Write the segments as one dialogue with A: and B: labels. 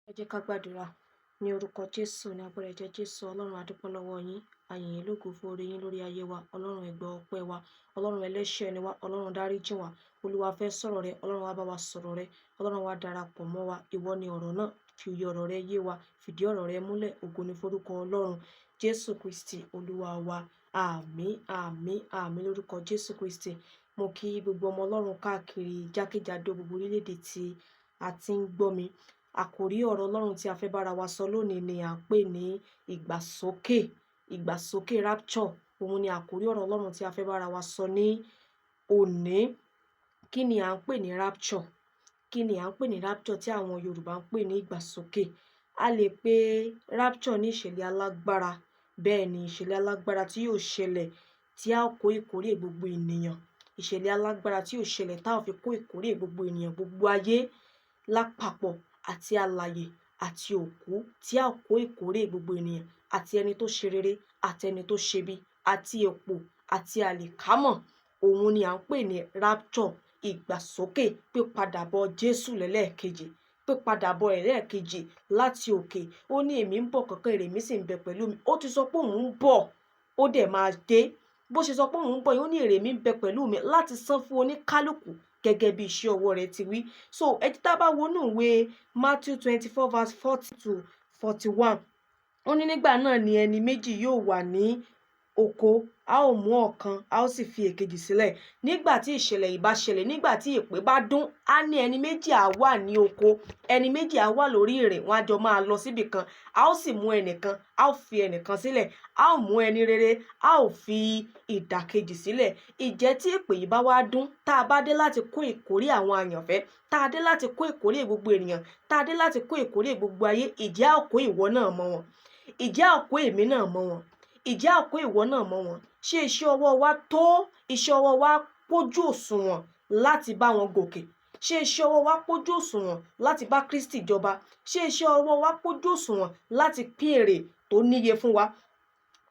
A: Ẹ jẹ́ ká gbàdúrà ní orúkọ Jésù ní agbára ẹ̀jẹ̀ Jésù. Ọlọ́run a dúpẹ́ lọ́wọ́ yín, a yìn yín lógo fún oore yín lórí ayé wa. Ọlọ́run ẹ gbọ́ ọpẹ́ wa, Ọlọ́run ẹlẹ́ṣẹ̀ ni wá, Ọlọ́run dáríjì wá. Olúwa fẹ́ sọ̀rọ̀ rẹ, Ọlọ́run wá bá wa sọ̀rọ̀ rẹ, Ọlọ́run wá darapọ̀ mọ́ wa. Ìwọ ni ọ̀rọ̀ náà, fi òye ọ̀rọ̀ rẹ yé wa, fìdí ọ̀rọ̀ rẹ múlẹ̀. Ògo ni forúkọ Ọlọ́run. Jésù Kristi Olúwa wa. Àmín, àmín, àmín lórúkọ Jésù Kristi. Mo kí gbogbo ọmọ Ọlọ́run káàkiri jákèjádò gbogbo orílẹ̀-èdè tí a ti ń gbọ́ mi. Àkòrí ọ̀rọ̀ Ọlọ́run tí a fẹ́ bára wa sọ lónìí ni à ń pè ní ìgbàsókè. Ìgbàsókè rapture. Òun ni àkòrí ọ̀rọ̀ Ọlọ́run tí a fẹ́ bára wa sọ ní òní. Kí ni à ń pè ní rapture? Kí ni à ń pè ní rapture tí àwọn Yorùbá ń pè ní ìgbàsókè? A lè pe rapture ní ìṣẹ̀lẹ̀ alágbára. Bẹ́ẹ̀ ni ìṣẹ̀lẹ̀ alágbára tí yóò ṣẹlẹ̀ tí a ó kó ìkórè gbogbo ènìyàn. Ìṣẹ̀lẹ̀ alágbára tí yóò ṣẹlẹ̀ tá ó fi kó ìkórè gbogbo ènìyàn, gbogbo ayé lápapọ̀, àti alààyè àti òkú tí a kó ìkórè gbogbo ènìyàn, àti ẹni tó ṣe rere àti ẹni tó ṣe bí, àti èpò àti àlìkámọ̀. Òun ni à ń pè ní rapture, ìgbàsókè, pípadàbọ̀ Jésù lẹ́lẹ́ẹ̀kejì, pípadàbọ̀ ẹlẹ́ẹ̀kejì láti òkè. Ó ní èmi ń bọ̀ kánkán, èrè mi sì ń bẹ pẹ̀lú mi. Ó ti sọ pé òun ń bọ̀, ó dẹ̀ máa dé. Bó ṣe sọ pé òun ń bọ̀ yìí, ó ní èrè mi ń bẹ pẹ̀lú mi láti san fún oníkálùkù gẹ́gẹ́ bí iṣẹ́ ọwọ́ rẹ̀ ti wí. So ẹ tí tá bá wo inú ìwé Matthew 24 verse 40 to 41. Ó ní nígbà náà ni ẹni méjì yóò wà ní oko, a ó mú ọ̀kan, a ó sì fi èkejì sílẹ̀. Nígbà tí ìṣẹ̀lẹ̀ yìí bá ṣẹlẹ̀, nígbà tí ìpè bá dún, á ní ẹni méjì á wà ní oko, ẹni méjì á wà lórí ìrìn, wọ́n á jọ máa lọ síbì kan. A ó sì mú ẹnìkan, a ó fi ẹnìkan sílẹ̀. A ó mú ẹni rere, a ó fi ìdàkejì sílẹ̀. Ìjẹ́ tí ìpè yìí bá wá dún, tá a bá dé láti kó ìkórè àwọn àyànfẹ́, tá a dé láti kó ìkórè gbogbo ènìyàn, tá a dé láti kó ìkórè gbogbo ayé, ìjẹ́ a ó kó ìwọ náà mọ́ wọn, ìjẹ́ a ó kó èmi náà mọ́ wọn, ìjẹ́ a ó kó ìwọ náà mọ́ wọn. Ṣé iṣẹ́ ọwọ́ wa tó? Iṣẹ́ ọwọ́ wa pójú òṣùwọ̀n láti bá wọn gòkè? Ṣé iṣẹ́ ọwọ́ wa pójú òṣùwọ̀n láti bá Kristi jọba? Ṣé iṣẹ́ ọwọ́ wa pójú òṣùwọ̀n láti pín èrè tó níye fún wa?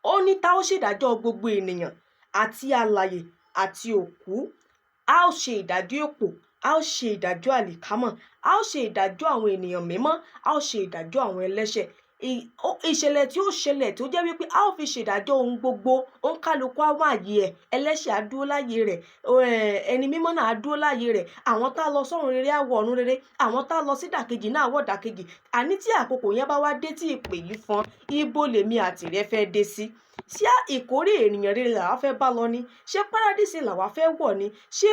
A: Ó ní tá ó ṣèdájọ́ gbogbo ènìyàn, àti alààyè àti òkú. A ó ṣe ìdájọ́ èpò, a ó ṣe ìdájọ́ àlìkámọ̀, a ó ṣe ìdájọ́ àwọn ènìyàn mímọ́, a ó ṣe ìdájọ́ àwọn ẹlẹ́ṣẹ̀. Ìṣẹ̀lẹ̀ tí ó ṣẹlẹ̀ tó jẹ́ wípé a ó fi ṣèdájọ́ ohun gbogbo. Òǹkálùkù á wà ààyè ẹ̀, ẹlẹ́ṣẹ̀ á dúró láàyè rẹ̀, ẹni mímọ́ náà á dúró láàyè rẹ̀. Àwọn tá lọ sọ́run rere á wọ ọ̀run rere, àwọn tá lọ sí ìdàkejì náà á wọ ìdàkejì. Àní tí àkókò yẹn bá wá dé tí ìpè yìí fọn, ibo lèmi àti rẹ fẹ́ dé sí? Ṣé ìkórè ènìyàn rere làwa fẹ́ bá lọ ni? Ṣé párádísè làwa fẹ́ wọ̀ ni? Ṣé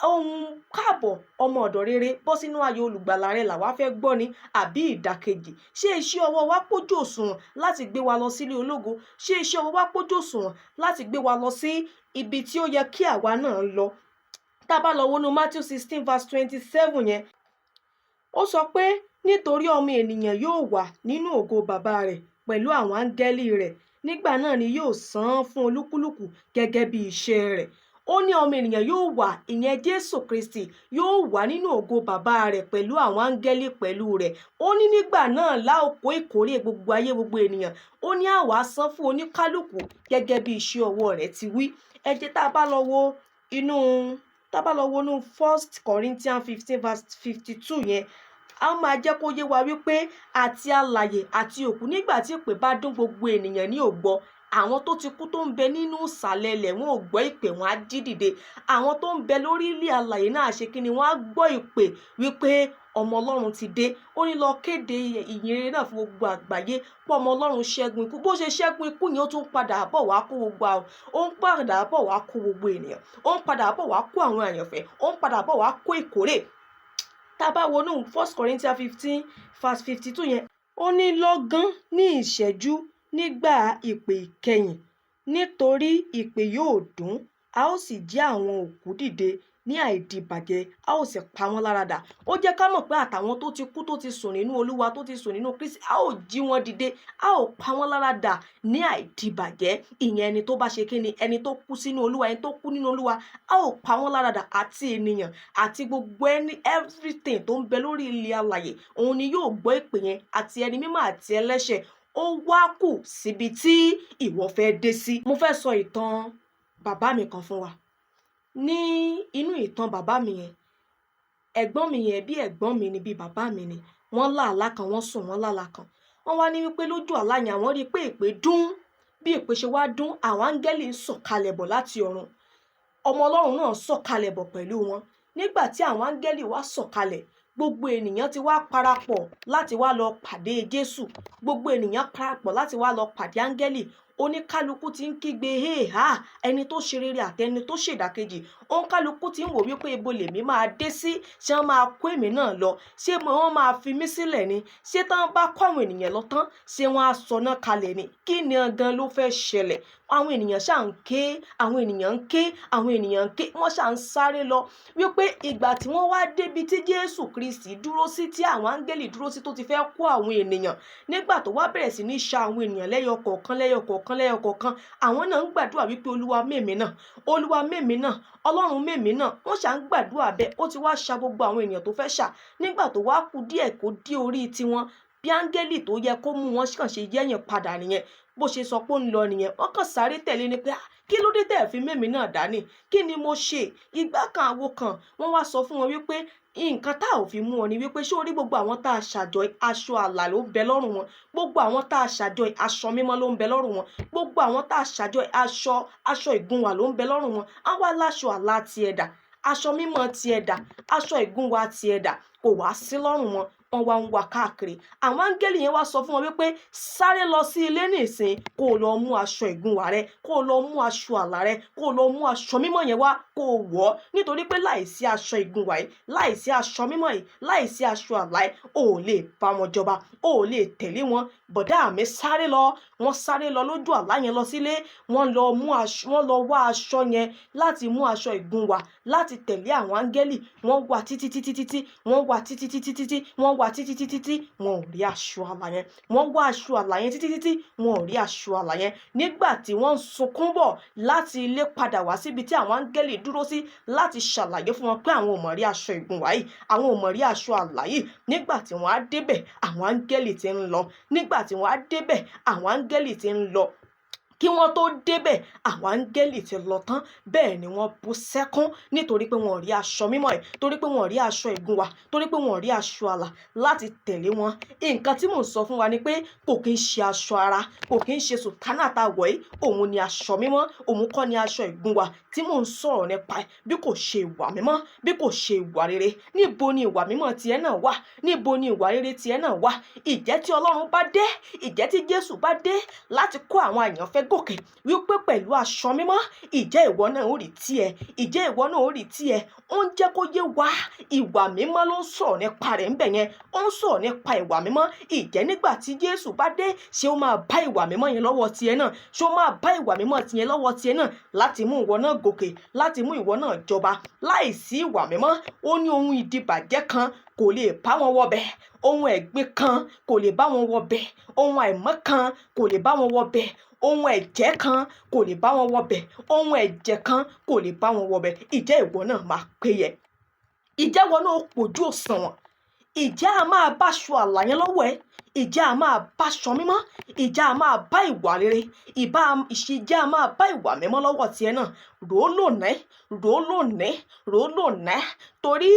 A: ohun káàbọ̀ ọmọ ọ̀dọ̀ rere bọ́ sínú ayé olùgbàlà rẹ làwa fẹ́ gbọ́ ni? Àbí ìdàkejì? Ṣé iṣẹ́ ọwọ́ wa pójú òṣùwọ̀n láti gbé wa lọ sílé ológo? Ṣé iṣẹ́ ọwọ́ wa pójú òṣùwọ̀n láti gbé wa lọ sí ibi tí ó yẹ kí àwa náà lọ? Tá bá lọ wọnú Matthew 16 verse 27 yẹn, ó sọ pé nítorí ọmọ ènìyàn yóò wà nínú ògo bàbá rẹ̀ pẹ̀lú àwọn áńgẹ́lì rẹ̀. Nígbà náà ni yóò san fún olúkúlùkù gẹ́gẹ́ bí iṣẹ́ rẹ̀. Ó ní ọmọ ènìyàn yóò wà, ìyẹn Jésù Kristi yóò wà nínú ògo bàbá rẹ̀ pẹ̀lú àwọn áńgẹ́lì pẹ̀lú rẹ̀. Ó ní nígbà náà la ó kó ìkórè gbogbo ayé, gbogbo ènìyàn. Ó ní a wá san fún oníkálùkù gẹ́gẹ́ bí iṣẹ́ ọwọ́ rẹ̀ ti wí. Ẹ jẹ́ tá bá lọ wo inú 1 Corinthians 15 verse 52 yẹn, a máa jẹ́ kó yé wa wípé àti alààyè àti òkú, nígbà tí ìpè bá dún, gbogbo ènìyàn ní ò gbọ́. Àwọn tó ti kú tó ń bẹ nínú ìsàlẹ̀ ilẹ̀, wọn ò gbọ́ ìpè, wọn á jí dìde. Àwọn tó ń bẹ lórí ilẹ̀ alààyè náà ṣe kí ni? Wọ́n á gbọ́ ìpè wípé ọmọ Ọlọ́run ti dé. Ó ní lọ kéde ìyìnrere náà fún gbogbo àgbáyé pé ọmọ Ọlọ́run ṣẹ́gun ikú. Bó ṣe ṣẹ́gun ikú yẹn, ó tún padà bọ̀ wá kó gbogbo àwọn, ó ń padà bọ̀ wá kó gbogbo ènìyàn, ó ń padà bọ̀ wá kó àwọn àyànfẹ́, ó ń padà bọ̀ wá kó ìkórè. Tá bá wo inú 1 Corinthians 15 verse 52 yẹn, ó ní lọ́gán ní ìṣẹ́jú nígbà ìpè ìkẹyìn, nítorí ìpè yóò dún, a ó sì jí àwọn òkú dìde ní àìdíbàjẹ́, a ó sì pa wọ́n láradà. Ó jẹ́ ká mọ̀ pé àtàwọn tó ti kú, tó ti sùn nínú Olúwa, tó ti sùn nínú Kristi, a ó jí wọn dìde, a ó pa wọ́n láradà ní àìdíbàjẹ́. Ìyẹn ẹni tó bá ṣe kí ni? Ẹni tó kú sínú Olúwa, ẹni tó kú nínú Olúwa, a ó pa wọ́n láradà, àti ènìyàn àti gbogbo everything tó ń bẹ lórí ilẹ̀ alààyè. Òun ni yóò gbọ́ ìpè yẹn, àti ẹni mímọ́ àti ẹlẹ́ṣẹ̀. Ó wá kù síbi tí ìwọ fẹ́ dé sí. Mo fẹ́ sọ ìtàn bàbá mi kan fún wa. Ní inú ìtàn bàbá mi yẹn, ẹ̀gbọ́n mi yẹn bí ẹ̀gbọ́n mi ni bí bàbá mi ni, wọ́n lá àlá kan, wọ́n sùn wọ́n lálá kan, wọ́n wá ní wípé lójú àlá yẹn àwọn rí i pé èpè dún, bí èpè ṣe wá dún àwọn áńgẹ́lì ń sọ̀kalẹ̀ bọ̀ láti ọ̀run, ọmọ Ọlọ́run náà sọ̀kalẹ̀ bọ̀ pẹ̀lú wọn. Nígbà tí àwọn áńgẹ́lì wá sọ̀kalẹ̀, gbogbo ènìyàn ti wá parapọ̀ láti wá lọ pàdé Jésù, gbogbo ènìyàn parapọ̀ láti wá lọ pàdé áńgẹ́lì, oníkálukú ti ń kígbe héhà, ẹni tó ṣe rere àti ẹni tó ṣèdàkejì, oníkálukú ti ń wò wípé ibo lèmi máa dé sí, ṣé wọ́n máa kó èmi náà lọ, ṣé wọ́n máa fi mí sílẹ̀ ni, ṣé tí wọ́n bá kó àwọn ènìyàn lọ tán ṣé wọ́n á sọná kalẹ̀ ni, kí ni gan ló fẹ́ ṣẹlẹ̀? Àwọn ènìyàn ṣáà ń ké, àwọn ènìyàn ń ké, àwọn ènìyàn ń ké, wọ́n ṣáà ń sáré lọ wípé ìgbà tí wọ́n wá débi tí Jésù Kristi dúró sí, tí àwọn áńgẹ́lì dúró sí tó ti fẹ́ kó àwọn ènìyàn, nígbà tó wá bẹ̀rẹ̀ sí ní ṣa àwọn ènìyàn lẹ́yọ kọ̀ọ̀kan lẹ́yọ kọ̀ọ̀kan lẹ́yọ kọ̀ọ̀kan, àwọn náà ń gbàdúrà wípé Olúwa mèmí náà, Olúwa mèmí náà, Ọlọ́run mèmí náà, wọ́n ṣáà ń gbàdúrà bẹ́ẹ̀, ó ti wá ṣa gbogbo àwọn ènìyàn tó fẹ́ ṣà, nígbà tó wá kù díẹ̀ kó dé orí tiwọn, bí áńgẹ́lì tó yẹ kó mú wọn kàn ṣe yẹ̀yìn padà nìyẹn, bó ṣe sọ pé ó ń lọ nìyẹn, wọ́n kàn sáré tẹ̀lé ni pé kí ló dé tẹ̀ fi mèmí náà dání, kí ni mo ṣe, ìgbà kan àwo kan, wọ́n wá sọ fún wọn wípé nǹkan tá ò fi mú ọ ni wípé ṣé o rí gbogbo àwọn tá a ṣàjọ aṣọ àlà ló ń bẹ lọ́rùn wọn, gbogbo àwọn tá a ṣàjọ aṣọ mímọ́ ló ń bẹ lọ́rùn wọn, gbogbo àwọn tá a ṣàjọ aṣọ ìgúnwà ló ń bẹ lọ́rùn wọn, àwa láṣọ àlà ti ẹ̀dà, aṣọ mímọ́ ti ẹ̀dà, aṣọ ìgúnwà ti ẹ̀dà kò wá sí lọ́rùn wọn, wọ́n wá ń wá káàkiri. Àwọn áńgẹ́lì yẹn wá sọ fún wọn wípé sáré lọ sí ilé nísìn, kó o lọ mú aṣọ ìgúnwà rẹ, kó o lọ mú aṣọ àlà rẹ, kó o lọ mú aṣọ mímọ́ yẹn wá kó o wọ̀, nítorí pé láìsí aṣọ ìgúnwà yìí, láìsí aṣọ mímọ́ yìí, láìsí aṣọ àlà yìí, o ò lè bá wọn jọba, o ò lè tẹ̀lé wọn. Bọ̀dá mi sáré lọ, wọ́n sáré lọ lójú àlá yẹn lọ sílé, wọ́n lọ wá aṣọ yẹn láti mú aṣọ ìgúnwà láti tẹ̀lé àwọn áńgẹ́lì, wọ́n wá títí wọ́n wá títí wọ́n wá títí wọn ò rí aṣọ àlà yẹn, wọ́n wá aṣọ àlà yẹn títí wọn ò rí aṣọ àlà yẹn. Nígbà tí wọ́n ń sunkún bọ̀ láti ilé padà wá síbi tí àwọn áńgẹ́lì dúró sí láti ṣàlàyé fún wọn pé àwọn ò mọ̀ rí aṣọ ìgúnwà yìí, àwọn ò mọ̀ rí aṣọ àlà yìí, nígbà tí wọ́n á débẹ̀ àwọn áńgẹ́lì ti ń lọ, nígbà tí wọ́n á débẹ̀ àwọn áńgẹ́lì ti ń lọ, kí wọ́n tó débẹ̀ àwọn áńgẹ́lì ti lọ tán, bẹ́ẹ̀ ni wọ́n bú sẹ́kún nítorí pé wọn ò rí aṣọ mímọ́ ẹ̀, torí pé wọn ò rí aṣọ ìgúnwà, torí pé wọn ò rí aṣọ àlà láti tẹ̀lé wọn. Nǹkan tí mò ń sọ fún wa ni pé kò kí ń ṣe aṣọ ara, kò kí ń ṣe sùtánà tá wọ̀ yìí, òun ni aṣọ mímọ́, òun kọ́ ni aṣọ ìgúnwà tí mò ń sọ̀rọ̀ nípa ẹ̀, bí kò ṣe ìwà mímọ́, bí kò ṣe ìwà rere. Níbo ni ìwà mímọ́ tiẹ̀ náà wà? Níbo ni ìwà rere tiẹ̀ náà wà? Ìjẹ́ tí Ọlọ́run bá dé, ìjẹ́ tí Jésù bá dé láti kó àwọn àyànfẹ́ gòkè wípé pẹ̀lú aṣọ mímọ́, ìjẹ́ ìwọ náà ó rí tiẹ̀, ìjẹ́ ìwọ náà ó rí tiẹ̀. Ó ń jẹ́ kó yé wa ìwà mímọ́ ló ń sọ̀rọ̀ nípa rẹ̀ ńbẹ̀ yẹn, ó ń sọ̀rọ̀ nípa ìwà mímọ́. Ìjẹ́ nígbà tí Jésù bá dé ṣé ó máa bá ìwà mímọ́ yẹn lọ́wọ́ tiẹ̀ náà, ṣé ó máa bá ìwà mímọ́ tiẹ̀ lọ́wọ́ tiẹ̀ náà láti mú ìwọ náà gòkè, láti mú ìwọ náà jọba. Láìsí ìwà mímọ́, ó ní ohun ìdìbàjẹ́ kan kò lè bá wọn wọbẹ̀, ohun ẹ̀gbin kan kò lè bá wọn wọbẹ̀, ohun àìmọ́ kan kò lè bá wọn wọbẹ̀, ohun ẹ̀jẹ̀ kan kò lè bá wọn wọbẹ̀, ohun ẹ̀jẹ̀ kan kò lè bá wọn wọbẹ̀. Ìjẹ́ ìwọ náà máa péye, ìjẹ́ ìwọ náà pójú òṣùwọ̀n, ìjẹ́ a máa bá aṣọ àlà yẹn lọ́wọ́ ẹ, ìjẹ́ a máa bá aṣọ mímọ́, ìjẹ́ a máa bá ìwà rere, ìjẹ́ a máa bá ìwà mímọ́ lọ́wọ́ tiẹ̀ náà. Rò ó lónìí, rò ó lónìí, rò ó lónìí, torí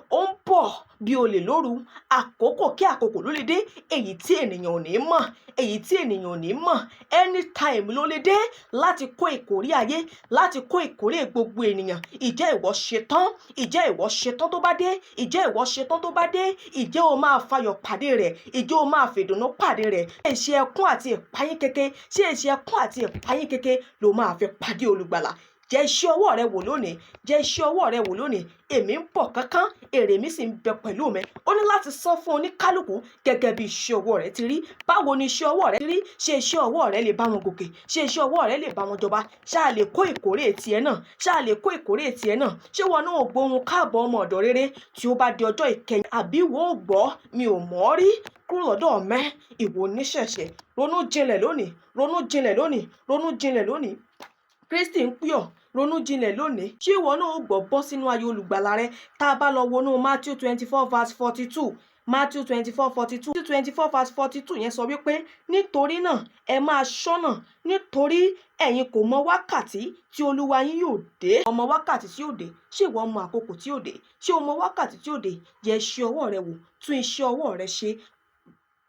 A: ó ń bọ̀ bí olè lóru, àkókò kí àkókò ló lè dé, èyí tí ènìyàn ò ní mọ̀, èyí tí ènìyàn ò ní mọ̀, anytime ló lè dé láti kó ìkórè ayé, láti kó ìkórè gbogbo ènìyàn. Ìjẹ́ ìwọ ṣetán, ìjẹ́ ìwọ ṣetán tó bá dé, ìjẹ́ ìwọ ṣetán tó bá dé, ìjẹ́ o máa fayọ̀ pàdé rẹ̀, ìjẹ́ o máa fìdùnnú pàdé rẹ̀. Ṣé èsì ẹkún àti ìpayín keke, ṣé èsì ẹkún àti ìpayín keke ló máa fi pàdé olùgbàlà? Jẹ́ iṣẹ́ ọwọ́ rẹ wò lónìí, jẹ́ iṣẹ́ ọwọ́ rẹ wò lónìí. Èmi ń bọ̀ kánkán, èrè mi sì ń bẹ pẹ̀lú mi. Ó ní láti san fún oníkálùkù gẹ́gẹ́ bí iṣẹ́ ọwọ́ rẹ ti rí. Báwo ni iṣẹ́ ọwọ́ rẹ ti rí? Ṣé iṣẹ́ ọwọ́ rẹ lè bá wọn gòkè? Ṣé iṣẹ́ ọwọ́ rẹ lè bá wọn jọba? Ṣá lè kó ìkórè tiẹ̀ náà? Ṣá lè kó ìkórè tiẹ̀ náà? Ṣé wọn náà ò gbóhùn káàbọ̀ ọmọ ọ̀dọ̀ rere tí ó bá di ọjọ́ ìkẹyìn? Àbí wo ò gbọ́ mi ò mọ̀ ọ́ rí kúrò lọ́dọ̀ mẹ́ ìwọ oníṣẹ̀ṣẹ̀? Ronú jinlẹ̀ lónìí, ronú jinlẹ̀ lónìí, ronú jinlẹ̀ lónìí. Kristi ń pè ọ́, ronú jinlẹ̀ lónìí. Ṣé ìwọ náà ó gbọ́ bọ́ sínú ayé olùgbàlà rẹ? Tá a bá lọ wọnú Matthew 24 verse 42, Matthew 24:42 24:42 yẹn sọ wípé nítorí náà ẹ máa ṣọ́nà nítorí ẹ̀yin kò mọ wákàtí tí Olúwa yín yóò dé. Ọmọ wákàtí tí yóò dé, ṣé ìwọ mọ àkókò tí yóò dé? Ṣé o mọ wákàtí tí yóò dé? Yẹ iṣẹ́ ọwọ́ rẹ wò, tún iṣẹ́ ọwọ́ rẹ ṣe,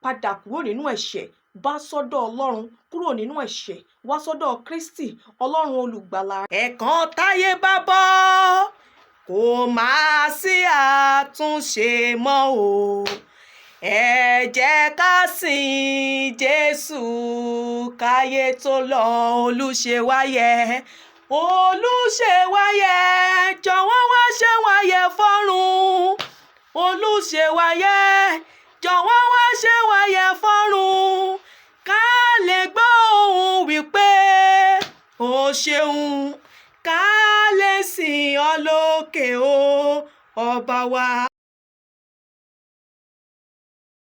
A: padà kúrò nínú ẹ̀ṣẹ̀, bá sọ́dọ̀ Ọlọ́run, kúrò nínú ẹ̀ṣẹ̀, wá sọ́dọ̀ Kristi, Ọlọ́run olùgbàlà. Ẹ̀kan táyé bá bọ́, kò máa sí àtúnṣe mọ́ o. Ẹ jẹ́ ká sìn Jésù káyé tó lọ. Olùṣèwáyé, Olùṣèwáyé, jọ̀wọ́ wá ṣe wáyé fọ́run. Olùṣèwáyé, jọ̀wọ́ wá ṣe wáyé fọ́run. Ká lè gbọ́ ohùn wípé o ṣeun, ká lè sìn ọ́ lókè o, ọba wa.